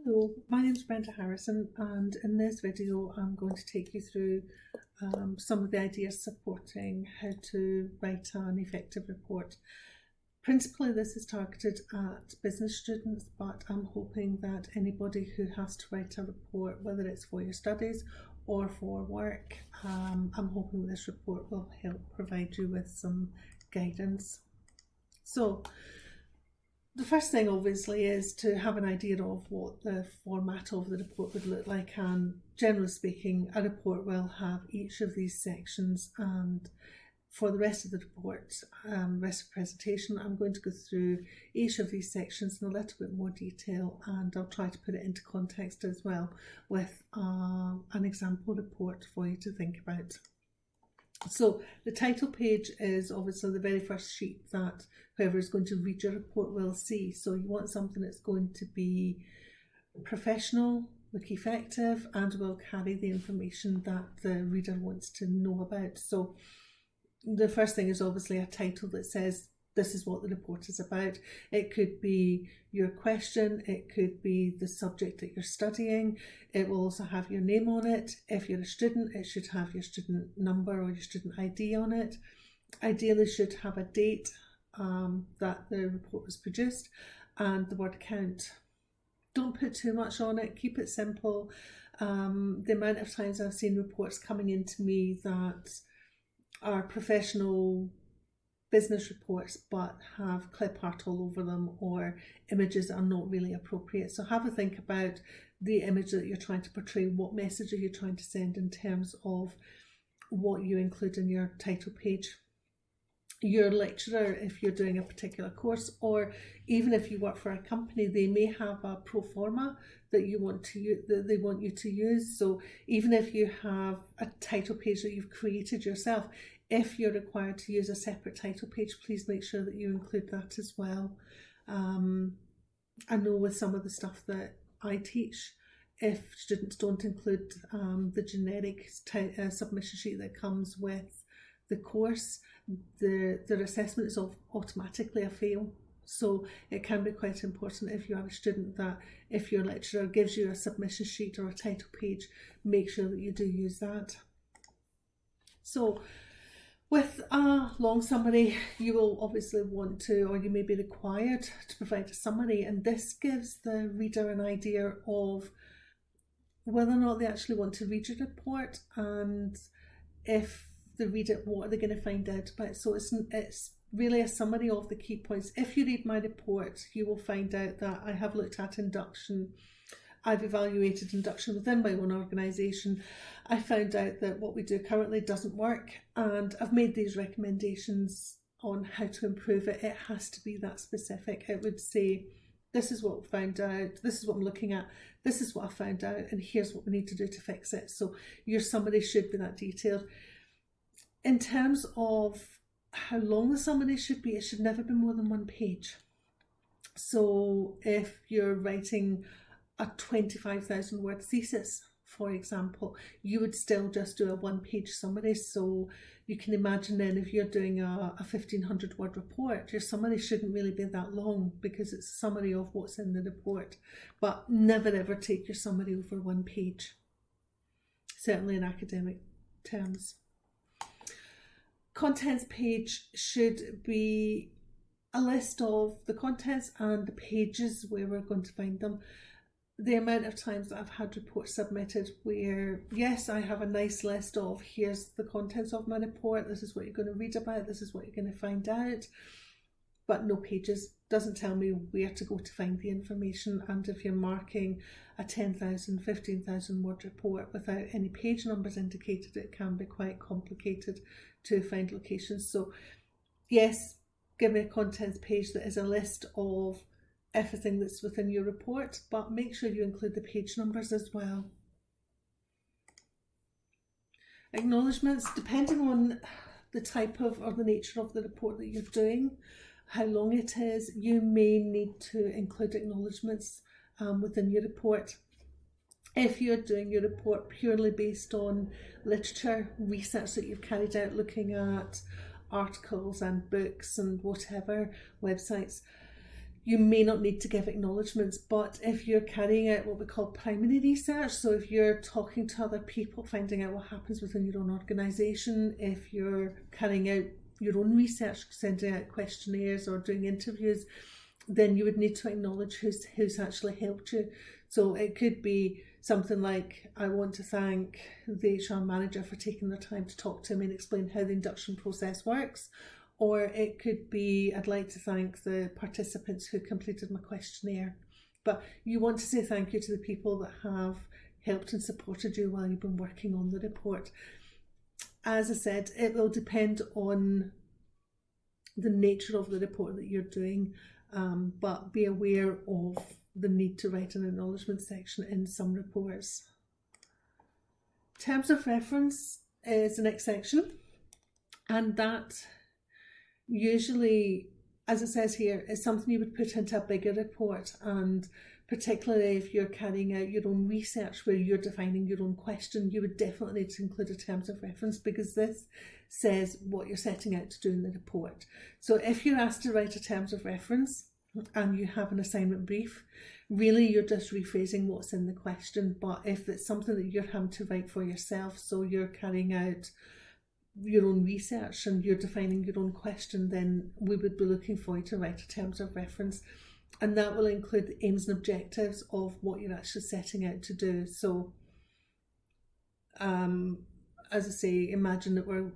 Hello, my name is Brenda Harrison, and in this video I'm going to take you through some of the ideas supporting how to write an effective report. Principally this is targeted at business students, but I'm hoping that anybody who has to write a report, whether it's for your studies or for work, I'm hoping this report will help provide you with some guidance. So the first thing obviously is to have an idea of what the format of the report would look like, and generally speaking a report will have each of these sections, and for the rest of the report, rest of the presentation, I'm going to go through each of these sections in a little bit more detail, and I'll try to put it into context as well with an example report for you to think about. So the title page is obviously the very first sheet that whoever is going to read your report will see. So you want something that's going to be professional, look effective, and will carry the information that the reader wants to know about. So the first thing is obviously a title that says this is what the report is about. It could be your question, it could be the subject that you're studying, it will also have your name on it. If you're a student, it should have your student number or your student ID on it. Ideally should have a date that the report was produced, and the word count. Don't put too much on it, keep it simple. The amount of times I've seen reports coming into me that are professional business reports but have clip art all over them, or images that are not really appropriate. So have a think about the image that you're trying to portray. What message are you trying to send in terms of what you include in your title page? Your lecturer, if you're doing a particular course, or even if you work for a company, they may have a pro forma that you want to use, that they want you to use. So even if you have a title page that you've created yourself, if you're required to use a separate title page, please make sure that you include that as well. I know with some of the stuff that I teach, if students don't include the generic submission sheet that comes with the course, their assessment is automatically a fail. So it can be quite important if you have a student that if your lecturer gives you a submission sheet or a title page, make sure that you do use that. So with a long summary, you will obviously want to, or you may be required to provide a summary, and this gives the reader an idea of whether or not they actually want to read your report, and if they read it, what are they going to find out about it. So it's really a summary of the key points. If you read my report, you will find out that I have looked at induction. I've evaluated induction within my own organisation. I found out that what we do currently doesn't work, and I've made these recommendations on how to improve it. It has to be that specific. It would say, this is what we found out, this is what I'm looking at, this is what I found out, and here's what we need to do to fix it. So your summary should be that detailed. In terms of how long the summary should be, it should never be more than 1 page. So if you're writing a 25,000 word thesis, for example, you would still just do a 1-page summary. So you can imagine then if you're doing a 1,500 word report, your summary shouldn't really be that long because it's a summary of what's in the report. But never ever take your summary over 1 page, certainly in academic terms. Contents page should be a list of the contents and the pages where we're going to find them. The amount of times that I've had reports submitted where, yes, I have a nice list of here's the contents of my report, this is what you're going to read about, this is what you're going to find out, but no pages, doesn't tell me where to go to find the information. And if you're marking a 10,000, 15,000 word report without any page numbers indicated, it can be quite complicated to find locations. So yes, give me a contents page that is a list of everything that's within your report, but make sure you include the page numbers as well. Acknowledgements, depending on the type of or the nature of the report that you're doing, how long it is, you may need to include acknowledgements within your report. If you're doing your report purely based on literature, research that you've carried out, looking at articles and books and whatever, websites, you may not need to give acknowledgements, but if you're carrying out what we call primary research, so if you're talking to other people, finding out what happens within your own organisation, if you're carrying out your own research, sending out questionnaires or doing interviews, then you would need to acknowledge who's actually helped you. So it could be something like, I want to thank the HR manager for taking their time to talk to me and explain how the induction process works. Or it could be, I'd like to thank the participants who completed my questionnaire. But you want to say thank you to the people that have helped and supported you while you've been working on the report. As I said, it will depend on the nature of the report that you're doing, but be aware of the need to write an acknowledgement section in some reports. Terms of reference is the next section, and that usually, as it says here, is something you would put into a bigger report, and particularly if you're carrying out your own research where you're defining your own question, you would definitely need to include a terms of reference, because this says what you're setting out to do in the report. So if you're asked to write a terms of reference and you have an assignment brief, really you're just rephrasing what's in the question. But if it's something that you're having to write for yourself, so you're carrying out your own research and you're defining your own question, then we would be looking for you to write a terms of reference, and that will include the aims and objectives of what you're actually setting out to do. So as I say, imagine that we're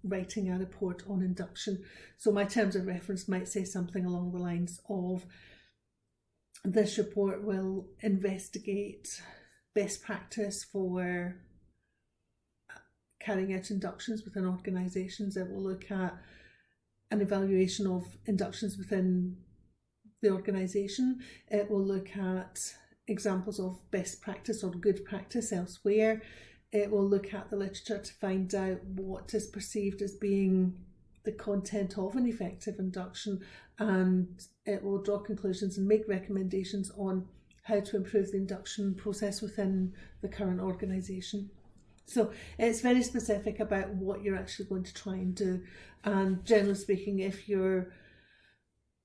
writing a report on induction, so my terms of reference might say something along the lines of, this report will investigate best practice for carrying out inductions within organisations. It will look at an evaluation of inductions within the organisation. It will look at examples of best practice or good practice elsewhere. It will look at the literature to find out what is perceived as being the content of an effective induction, and it will draw conclusions and make recommendations on how to improve the induction process within the current organisation. So it's very specific about what you're actually going to try and do. And generally speaking, if you're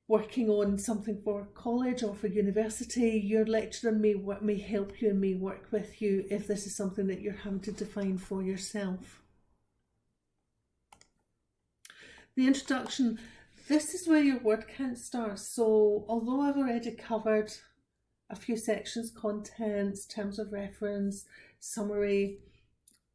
working on something for college or for university, your lecturer may help you and may work with you if this is something that you're having to define for yourself. The introduction, this is where your word count starts. So although I've already covered a few sections, contents, terms of reference, summary,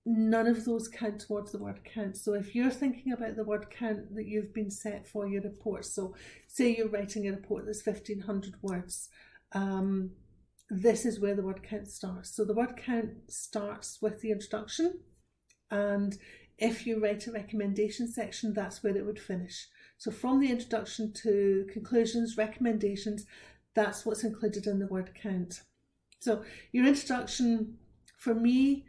none of those count towards the word count. So if you're thinking about the word count that you've been set for your report, so say you're writing a report that's 1,500 words, this is where the word count starts. So the word count starts with the introduction, and if you write a recommendation section, that's where it would finish. So from the introduction to conclusions, recommendations, that's what's included in the word count. So your introduction, for me,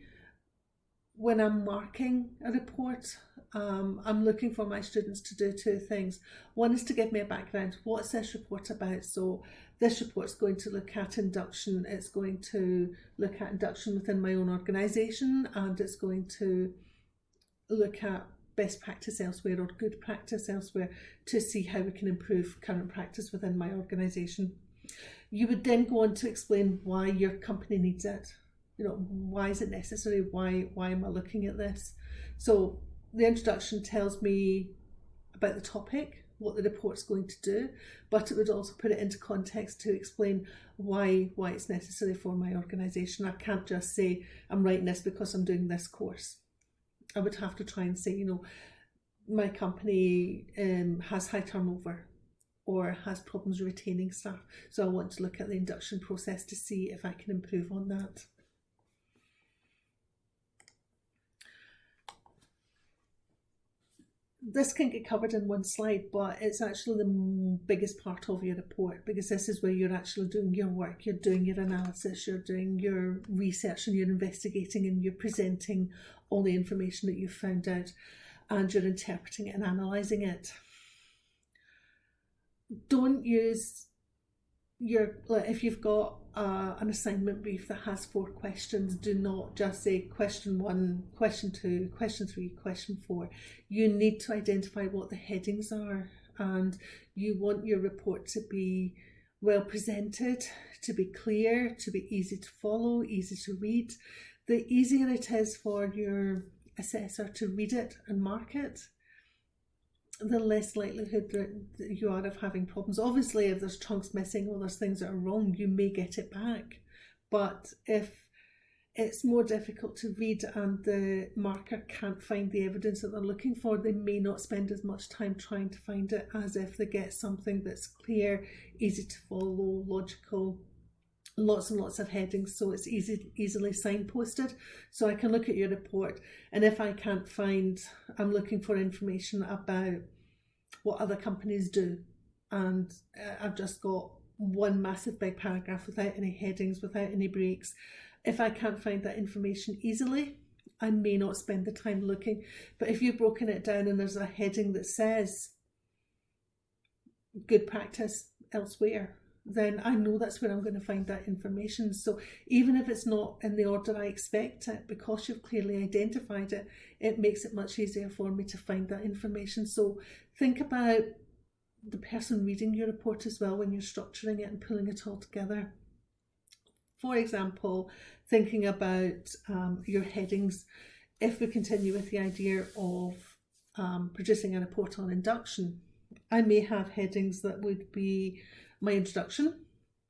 when I'm marking a report, I'm looking for my students to do two things. One is to give me a background. What's this report about? So this report's going to look at induction. It's going to look at induction within my own organisation, and it's going to look at best practice elsewhere or good practice elsewhere to see how we can improve current practice within my organisation. You would then go on to explain why your company needs it. You know, why is it necessary? Why am I looking at this? So the introduction tells me about the topic, what the report's going to do, but it would also put it into context to explain why it's necessary for my organisation. I can't just say I'm writing this because I'm doing this course. I would have to try and say, you know, my company has high turnover or has problems retaining staff, so I want to look at the induction process to see if I can improve on that. This can get covered in one slide, but it's actually the biggest part of your report, because this is where you're actually doing your work, you're doing your analysis, you're doing your research, and you're investigating, and you're presenting all the information that you've found out, and you're interpreting it and analysing it. Don't use if you've got an assignment brief that has 4 questions, do not just say question 1, question 2, question 3, question 4. You need to identify what the headings are, and you want your report to be well presented, to be clear, to be easy to follow, easy to read. The easier it is for your assessor to read it and mark it, the less likelihood that you are of having problems. Obviously, if there's chunks missing or there's things that are wrong, you may get it back. But if it's more difficult to read and the marker can't find the evidence that they're looking for, they may not spend as much time trying to find it as if they get something that's clear, easy to follow, logical, lots and lots of headings, so it's easily signposted. So I can look at your report, and if I can't find, I'm looking for information about what other companies do, and I've just got one massive big paragraph without any headings, without any breaks. If I can't find that information easily, I may not spend the time looking. But if you've broken it down and there's a heading that says good practice elsewhere, then I know that's where I'm going to find that information. So even if it's not in the order I expect it, because you've clearly identified it, it makes it much easier for me to find that information. So think about the person reading your report as well when you're structuring it and pulling it all together. For example, thinking about your headings, if we continue with the idea of producing a report on induction, I may have headings that would be my introduction,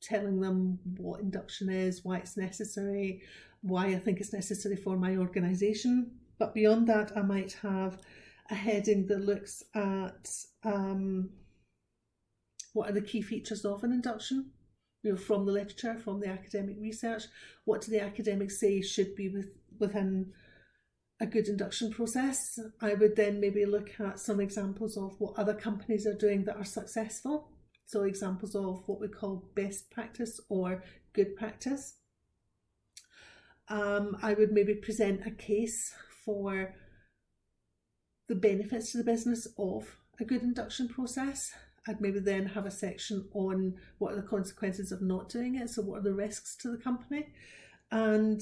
telling them what induction is, why it's necessary, why I think it's necessary for my organisation. But beyond that, I might have a heading that looks at what are the key features of an induction, from the literature, from the academic research. What do the academics say should be within a good induction process? I would then maybe look at some examples of what other companies are doing that are successful. So examples of what we call best practice or good practice. I would maybe present a case for the benefits to the business of a good induction process. I'd maybe then have a section on what are the consequences of not doing it, so what are the risks to the company. And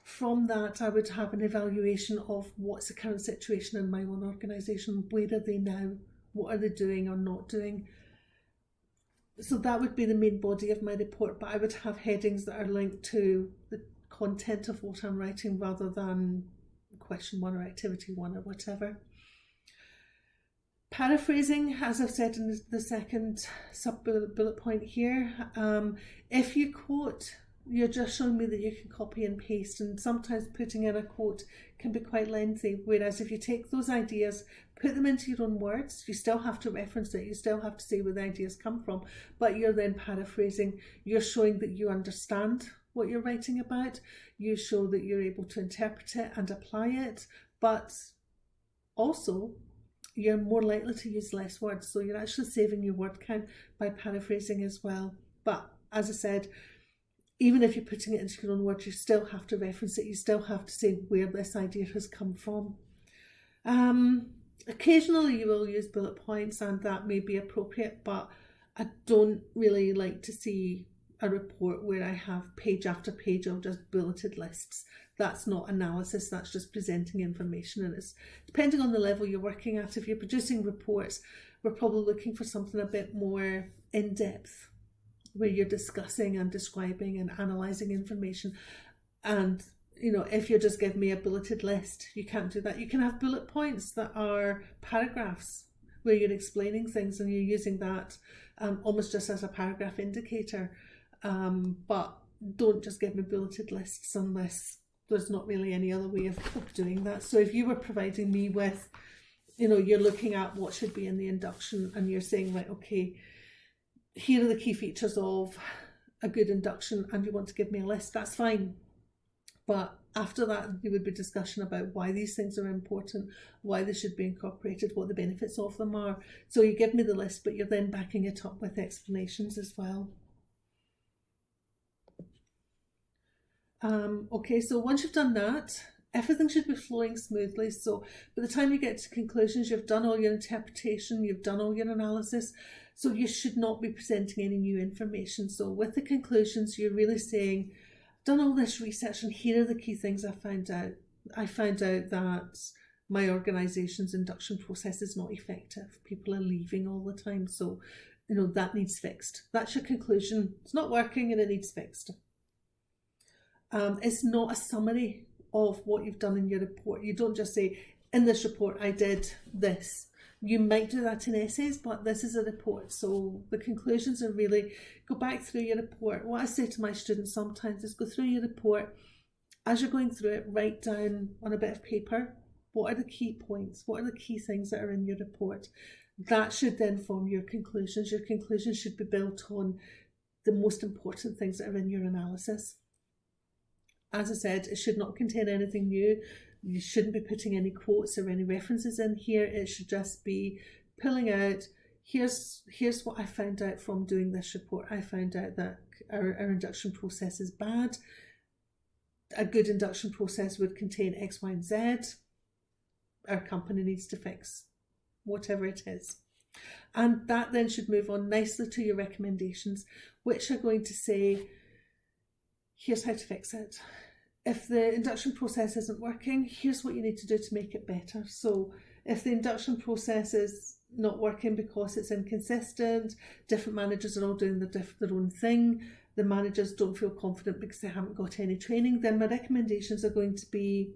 from that, I would have an evaluation of what's the current situation in my own organisation, where are they now, what are they doing or not doing. So that would be the main body of my report, but I would have headings that are linked to the content of what I'm writing rather than question 1 or activity 1 or whatever. Paraphrasing, as I've said in the second sub-bullet point here, if you quote, you're just showing me that you can copy and paste, and sometimes putting in a quote can be quite lengthy, whereas if you take those ideas, put them into your own words, you still have to reference it, you still have to say where the ideas come from, but you're then paraphrasing, you're showing that you understand what you're writing about, you show that you're able to interpret it and apply it, but also you're more likely to use less words, so you're actually saving your word count by paraphrasing as well. But as I said, even if you're putting it into your own words, you still have to reference it, you still have to say where this idea has come from. Occasionally you will use bullet points, and that may be appropriate, but I don't really like to see a report where I have page after page of just bulleted lists. That's not analysis, that's just presenting information, and it's depending on the level you're working at. If you're producing reports, we're probably looking for something a bit more in-depth, where you're discussing and describing and analysing information. And if you're just giving me a bulleted list, you can't do that. You can have bullet points that are paragraphs where you're explaining things and you're using that almost just as a paragraph indicator. But don't just give me bulleted lists unless there's not really any other way of doing that. So if you were providing me with, you're looking at what should be in the induction and you're saying, like, okay, here are the key features of a good induction, and you want to give me a list, that's fine. But after that, there would be discussion about why these things are important, why they should be incorporated, what the benefits of them are. So you give me the list, but you're then backing it up with explanations as well. Okay, so once you've done that, everything should be flowing smoothly. So by the time you get to conclusions, you've done all your interpretation, you've done all your analysis, so you should not be presenting any new information. So with the conclusions, you're really saying, I've done all this research and here are the key things I found out. I found out that my organisation's induction process is not effective. People are leaving all the time. So, that needs fixed. That's your conclusion. It's not working and it needs fixed. It's not a summary of what you've done in your report. You don't just say, in this report I did this. You might do that in essays, but this is a report. So the conclusions are really, go back through your report. What I say to my students sometimes is go through your report. As you're going through it, write down on a bit of paper, what are the key points? What are the key things that are in your report? That should then form your conclusions. Your conclusions should be built on the most important things that are in your analysis. As I said, it should not contain anything new. You shouldn't be putting any quotes or any references in here. It should just be pulling out, here's what I found out from doing this report. I found out that our induction process is bad. A good induction process would contain X, Y, and Z. Our company needs to fix whatever it is. And that then should move on nicely to your recommendations, which are going to say, here's how to fix it. If the induction process isn't working, here's what you need to do to make it better. So if the induction process is not working because it's inconsistent, different managers are all doing their own thing, the managers don't feel confident because they haven't got any training, then my recommendations are going to be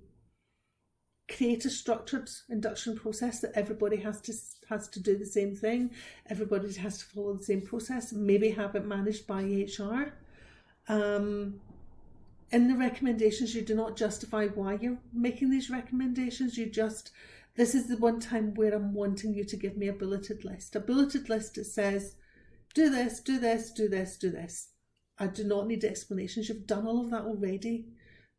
create a structured induction process that everybody has to do the same thing, everybody has to follow the same process, maybe have it managed by HR. In the recommendations, you do not justify why you're making these recommendations. This is the one time where I'm wanting you to give me a bulleted list. A bulleted list that says, do this, do this, do this, do this. I do not need explanations. You've done all of that already.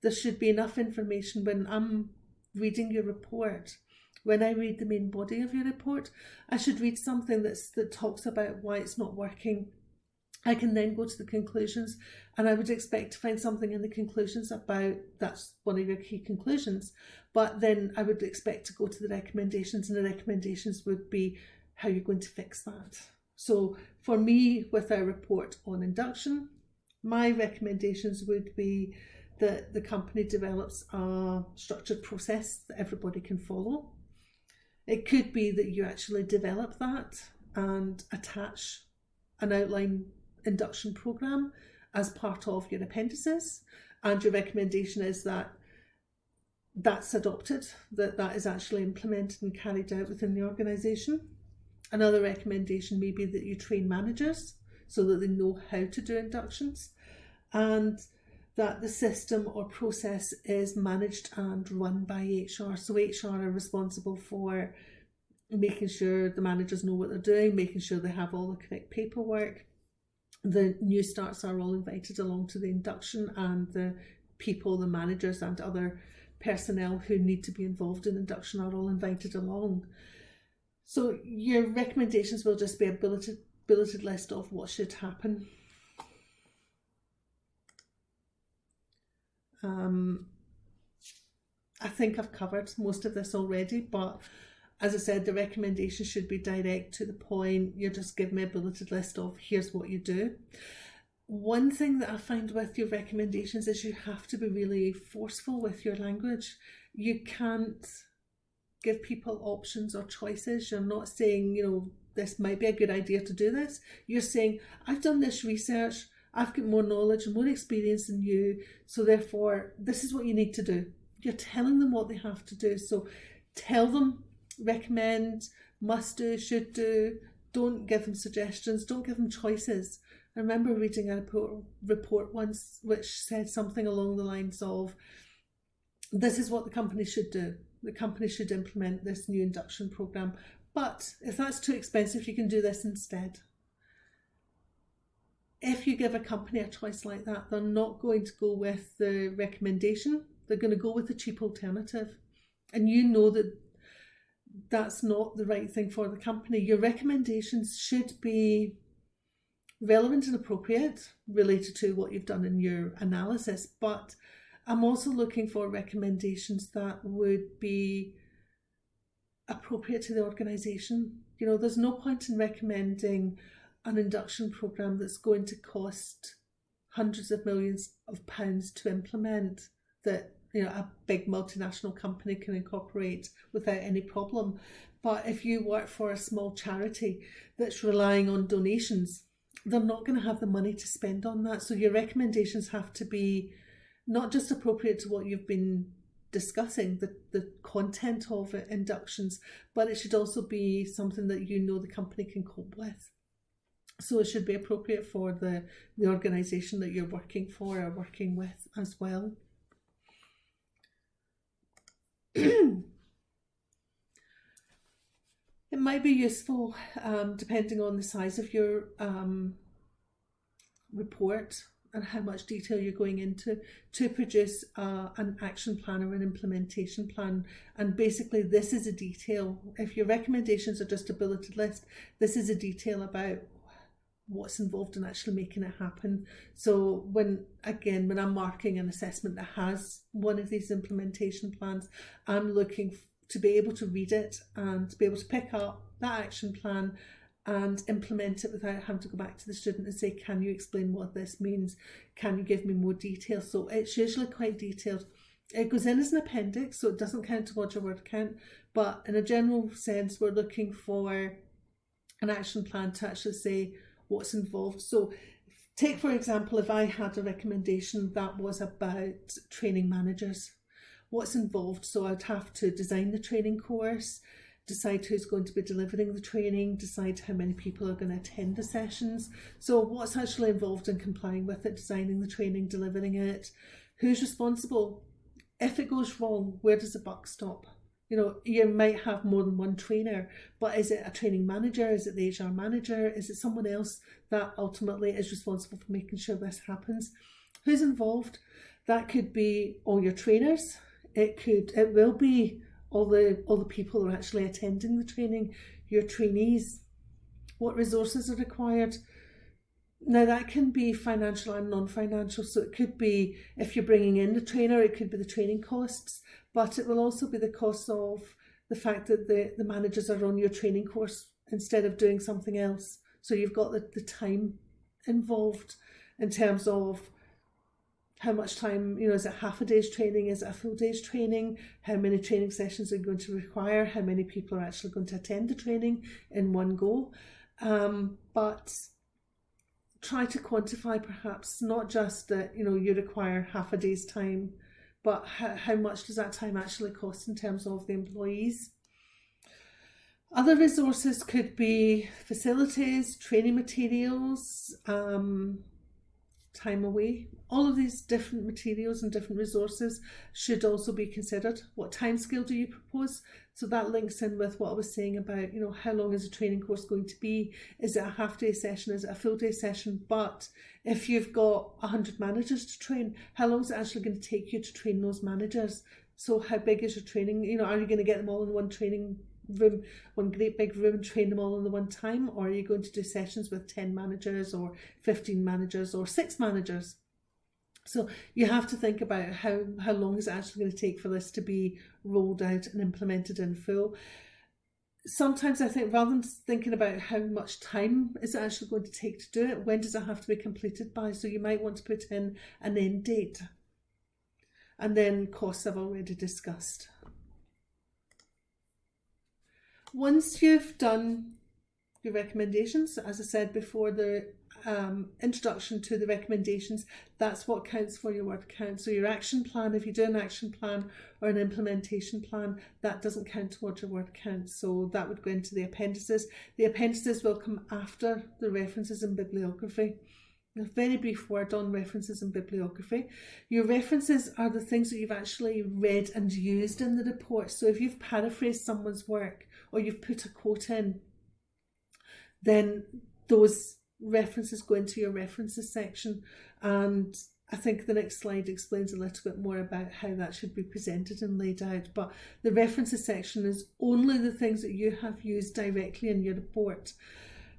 There should be enough information when I'm reading your report. When I read the main body of your report, I should read something that talks about why it's not working. I can then go to the conclusions, and I would expect to find something in the conclusions about, that's one of your key conclusions, but then I would expect to go to the recommendations, and the recommendations would be how you're going to fix that. So for me, with our report on induction, my recommendations would be that the company develops a structured process that everybody can follow. It could be that you actually develop that and attach an outline induction program as part of your appendices, and your recommendation is that that's adopted, that is actually implemented and carried out within the organisation. Another recommendation may be that you train managers so that they know how to do inductions, and that the system or process is managed and run by HR. So HR are responsible for making sure the managers know what they're doing, making sure they have all the correct paperwork. The new starts are all invited along to the induction, and the people, the managers and other personnel who need to be involved in induction are all invited along. So your recommendations will just be a bulleted list of what should happen. I think I've covered most of this already, but as I said, the recommendation should be direct to the point. You just give me a bulleted list of here's what you do. One thing that I find with your recommendations is you have to be really forceful with your language. You can't give people options or choices. You're not saying, this might be a good idea to do this. You're saying, I've done this research, I've got more knowledge and more experience than you, so therefore this is what you need to do. You're telling them what they have to do. So tell them, recommend, must do, should do. Don't give them suggestions, don't give them choices. I remember reading a report once which said something along the lines of, this is what the company should do. The company should implement this new induction program, but if that's too expensive, you can do this instead. If you give a company a choice like that, they're not going to go with the recommendation. They're going to go with the cheap alternative. And you know that that's not the right thing for the company. Your recommendations should be relevant and appropriate, related to what you've done in your analysis, but I'm also looking for recommendations that would be appropriate to the organisation. There's no point in recommending an induction programme that's going to cost hundreds of millions of pounds to implement, that a big multinational company can incorporate without any problem. But if you work for a small charity that's relying on donations, they're not going to have the money to spend on that. So your recommendations have to be not just appropriate to what you've been discussing, the content of it, inductions, but it should also be something that the company can cope with. So it should be appropriate for the organisation that you're working for or working with as well. It might be useful, depending on the size of your report and how much detail you're going into, to produce an action plan or an implementation plan. And basically this is a detail. If your recommendations are just a bulleted list, this is a detail about what's involved in actually making it happen. So when I'm marking an assessment that has one of these implementation plans, I'm looking to be able to read it and to be able to pick up that action plan and implement it without having to go back to the student and say, can you explain what this means? Can you give me more detail? So it's usually quite detailed. It goes in as an appendix, so it doesn't count towards your word count, but in a general sense, we're looking for an action plan to actually say what's involved. So take, for example, if I had a recommendation that was about training managers, what's involved? So I'd have to design the training course, decide who's going to be delivering the training, decide how many people are going to attend the sessions. So what's actually involved in complying with it, designing the training, delivering it, who's responsible? If it goes wrong, where does the buck stop? You might have more than one trainer, but is it a training manager? Is it the HR manager? Is it someone else that ultimately is responsible for making sure this happens? Who's involved? That could be all your trainers. It will be all the people who are actually attending the training, your trainees. What resources are required? Now that can be financial and non-financial. So it could be, if you're bringing in the trainer, it could be the training costs, but it will also be the cost of the fact that the managers are on your training course instead of doing something else. So you've got the time involved in terms of how much time, is it half a day's training? Is it a full day's training? How many training sessions are you going to require? How many people are actually going to attend the training in one go? But try to quantify perhaps not just that, you require half a day's time, but how much does that time actually cost in terms of the employees? Other resources could be facilities, training materials, time away. All of these different materials and different resources should also be considered. What timescale do you propose? So that links in with what I was saying about, how long is a training course going to be? Is it a half-day session? Is it a full-day session? But if you've got 100 managers to train, how long is it actually going to take you to train those managers? So how big is your training? Are you going to get them all in one training room, one great big room, and train them all in the one time? Or are you going to do sessions with 10 managers or 15 managers or 6 managers? So you have to think about how long is it actually going to take for this to be rolled out and implemented in full. Sometimes I think, rather than thinking about how much time is it actually going to take to do it, when does it have to be completed by? So you might want to put in an end date. And then costs I've already discussed. Once you've done your recommendations, as I said before, the introduction to the recommendations, that's what counts for your word count. So your action plan, if you do an action plan or an implementation plan, that doesn't count towards your word count. So that would go into the appendices. The appendices will come after the references and bibliography. A very brief word on references and bibliography. Your references are the things that you've actually read and used in the report. So if you've paraphrased someone's work or you've put a quote in, then those references go into your references section. And I think the next slide explains a little bit more about how that should be presented and laid out. But the references section is only the things that you have used directly in your report.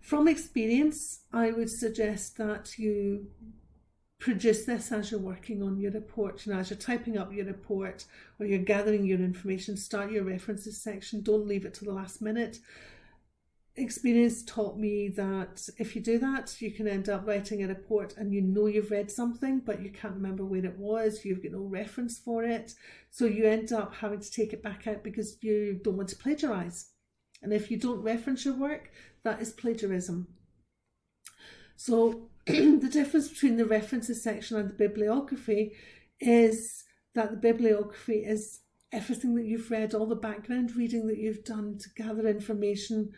From experience, I would suggest that you produce this as you're working on your report. As you're typing up your report or you're gathering your information, start your references section. Don't leave it to the last minute. experience taught me that if you do that, you can end up writing a report and you know you've read something, but you can't remember where it was, you've got no reference for it. So you end up having to take it back out because you don't want to plagiarise. And if you don't reference your work, that is plagiarism. So the difference between the references section and the bibliography is that the bibliography is everything that you've read, all the background reading that you've done to gather information.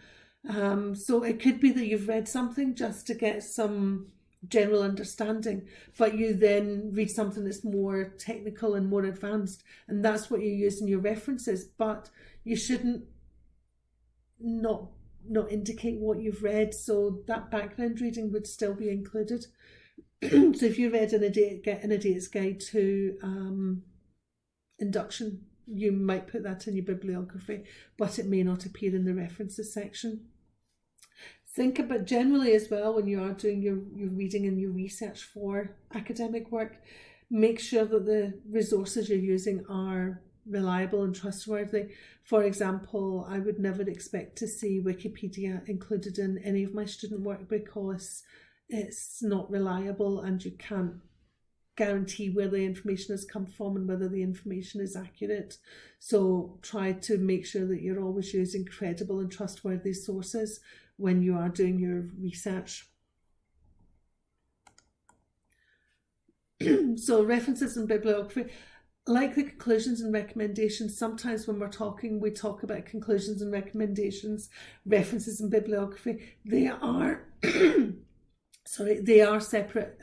So it could be that you've read something just to get some general understanding, but you then read something that's more technical and more advanced, and that's what you use in your references. But you shouldn't not indicate what you've read, so that background reading would still be included. So if you read an idiot's guide to induction, you might put that in your bibliography, but it may not appear in the references section. Think about generally as well, when you are doing your reading and your research for academic work, make sure that the resources you're using are reliable and trustworthy. For example, I would never expect to see Wikipedia included in any of my student work because it's not reliable and you can't guarantee where the information has come from and whether the information is accurate. So try to make sure that you're always using credible and trustworthy sources when you are doing your research. So references and bibliography. Like the conclusions and recommendations, sometimes when we're talking, we talk about conclusions and recommendations, references and bibliography. They are, they are separate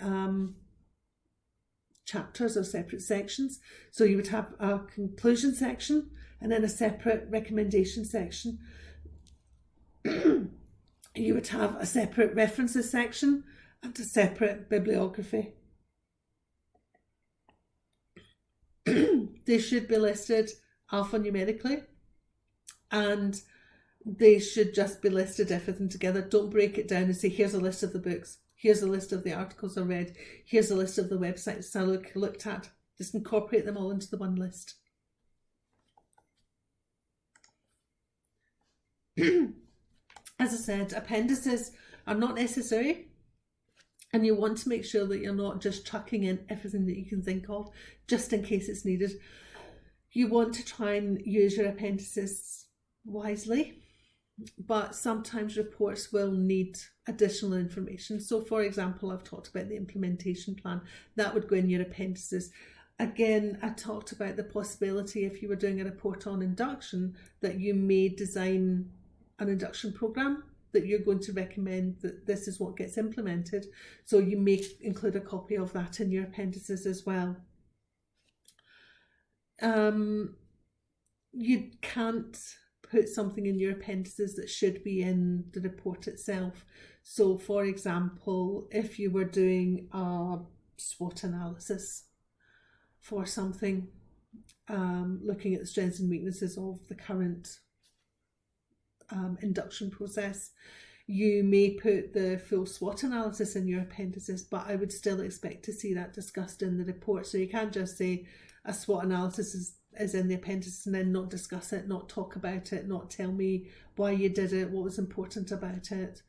chapters or separate sections. So you would have a conclusion section and then a separate recommendation section. You would have a separate references section and a separate bibliography. They should be listed alphanumerically, and they should just be listed everything together. Don't break it down and say, here's a list of the books, here's a list of the articles I read, here's a list of the websites I looked at. Just incorporate them all into the one list. As I said, appendices are not necessary, and you want to make sure that you're not just chucking in everything that you can think of just in case it's needed. You want to try and use your appendices wisely, but sometimes reports will need additional information. So for example, I've talked about the implementation plan. That would go in your appendices. Again, I talked about the possibility, if you were doing a report on induction, that you may design an induction program that you're going to recommend that this is what gets implemented. So you may include a copy of that in your appendices as well. You can't put something in your appendices that should be in the report itself. So for example, if you were doing a SWOT analysis for something, looking at the strengths and weaknesses of the current induction process, you may put the full SWOT analysis in your appendices, but I would still expect to see that discussed in the report. So you can't just say a SWOT analysis is in the appendices and then not discuss it, not talk about it, not tell me why you did it, what was important about it.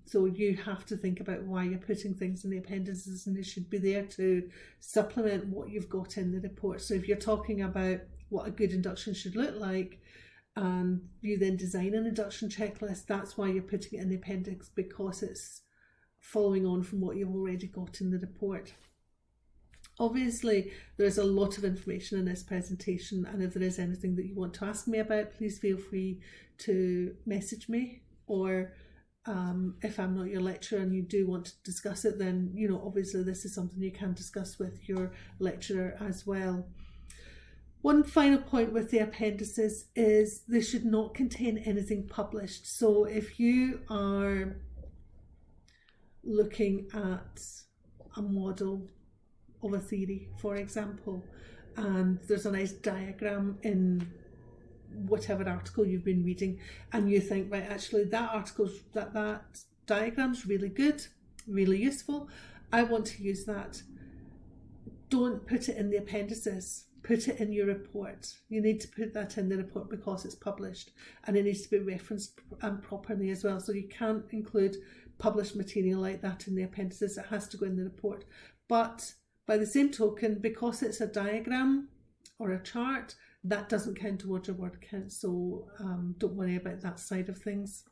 So you have to think about why you're putting things in the appendices, and they should be there to supplement what you've got in the report. So if you're talking about what a good induction should look like, and you then design an induction checklist, that's why you're putting it in the appendix, because it's following on from what you've already got in the report. Obviously, there's a lot of information in this presentation, and if there is anything that you want to ask me about, please feel free to message me, or if I'm not your lecturer and you do want to discuss it, then obviously this is something you can discuss with your lecturer as well. One final point with the appendices is they should not contain anything published. So if you are looking at a model of a theory, for example, and there's a nice diagram in whatever article you've been reading, and you think, right, actually that diagram's really good, really useful, I want to use that. Don't put it in the appendices. put it in your report. You need to put that in the report because it's published, and it needs to be referenced properly as well. So you can't include published material like that in the appendices. It has to go in the report. But by the same token, because it's a diagram or a chart, that doesn't count towards your word count. So don't worry about that side of things.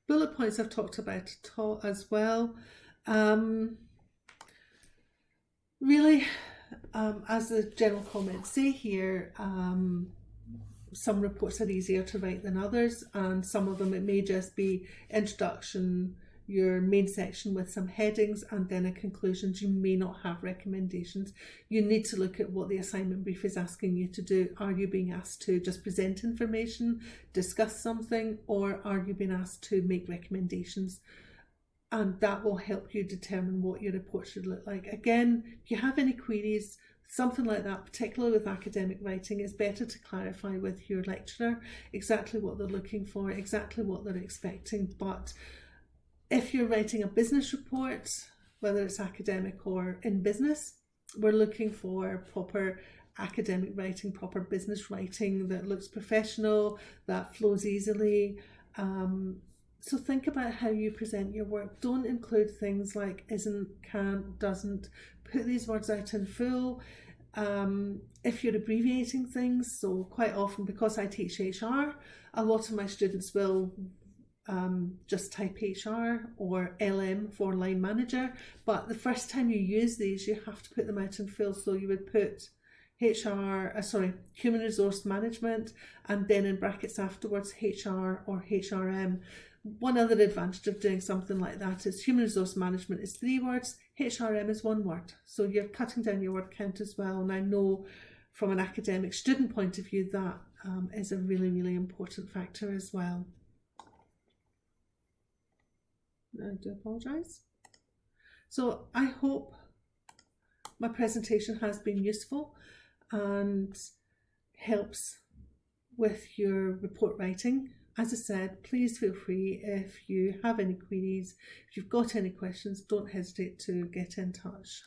Bullet points I've talked about as well. Really, as the general comments say here, some reports are easier to write than others, and some of them it may just be introduction, your main section with some headings, and then a conclusions. You may not have recommendations. You need to look at what the assignment brief is asking you to do. Are you being asked to just present information, discuss something, or are you being asked to make recommendations? And that will help you determine what your report should look like. Again, if you have any queries, something like that, particularly with academic writing, it's better to clarify with your lecturer exactly what they're looking for, exactly what they're expecting. But if you're writing a business report, whether it's academic or in business, we're looking for proper academic writing, proper business writing that looks professional, that flows easily. So think about how you present your work. Don't include things like isn't, can't, doesn't. Put these words out in full. If you're abbreviating things, so quite often, because I teach HR, a lot of my students will just type HR or LM for line manager, but the first time you use these you have to put them out in full. So you would put human resource management, and then in brackets afterwards HR or HRM. One other advantage of doing something like that is human resource management is 3 words, HRM is 1 word. So you're cutting down your word count as well. And I know from an academic student point of view that is a really, really important factor as well. I do apologise. So I hope my presentation has been useful and helps with your report writing. As I said, please feel free if you have any queries, if you've got any questions, don't hesitate to get in touch.